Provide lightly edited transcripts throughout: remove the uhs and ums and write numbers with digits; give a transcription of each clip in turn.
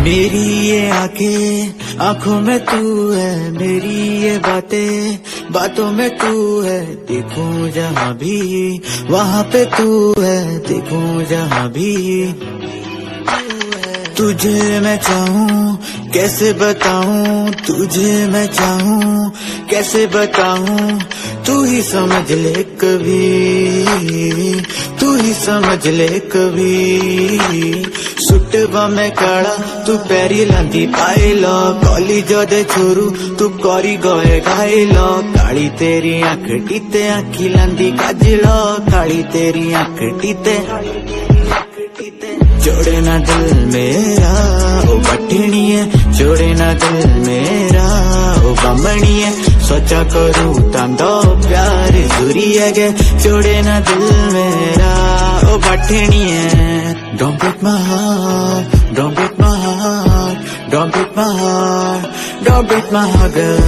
मेरी ये आंखें आंखों में तू है, मेरी ये बातें बातों में तू है। देखूं जहाँ भी वहाँ पे तू है, देखूं जहाँ भी तुझे मैं चाहूँ कैसे बताऊँ, तुझे मैं चाहूँ कैसे बताऊँ। तू ही समझ ले कभी, तू ही समझ ले कभी। सुटवा में काड़ा तू पैरी लांदी पाइलो, कॉलेज दे छोरू तू करी गए घाइलो। काली तेरी आंख टीते आंखी लांदी काजलो, काली तेरी आंख टीते जोड़े ना दिल मेरा ओ बटनिए, जोड़े ना दिल मेरा ओ बमणिए। सोचा करूँ तांदो प्यार दूरी है, जोड़े ना दिल मेरा ओ बटनिए। Don't break my heart, don't break my heart, don't break my heart, don't break my heart, girl.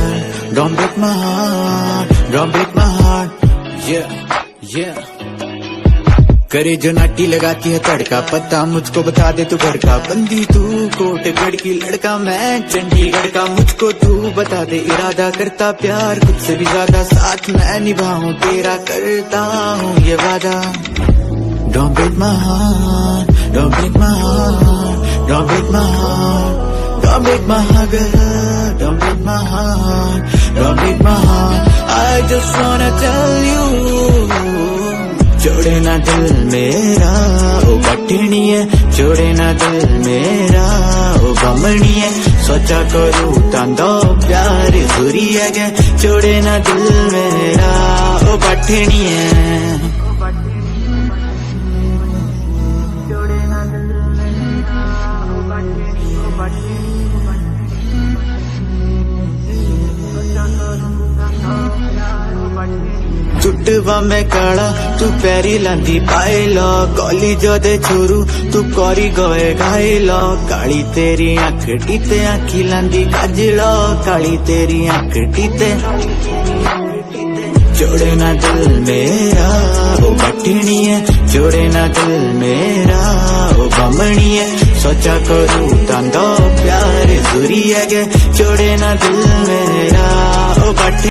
Don't break my heart, don't break my heart. Yeah, yeah. करे जो नाटी लगाती है तड़का, पता मुझको बता दे तू घर का। बंदी तू कोटगढ़ की, लड़का मैं चंडीगढ़ का। मुझको तू बता दे इरादा, करता प्यार खुद से भी ज्यादा। साथ मैं निभाऊं तेरा करता हूँ ये वादा। Don't break my heart, don't break my heart, don't break my heart, don't break my heart, girl. Don't break my heart, don't break my heart. I just wanna tell you, जोड़े ना दिल मेरा ओ बटनिए, जोड़े ना दिल मेरा ओ बमणिए। सोचा करूँ तांदो प्यार दूरी है, जोड़े ना दिल मेरा ओ बटनिए। चुटवा में काड़ा तू पैरी लांदी पाइलो, कॉलेज दे छोरू तू करी गए घाइलो। काली तेरी आंख टीते आंखी लांदी काजलो, काली तेरी आंख टीते जोड़े ना दिल मेरा ओ बटनिए, जोड़े ना दिल मेरा ओ बमणिए। सोचा करूँ तांदो प्यार दूरी है, जोड़े ना दिल मेरा ओ बटनिए।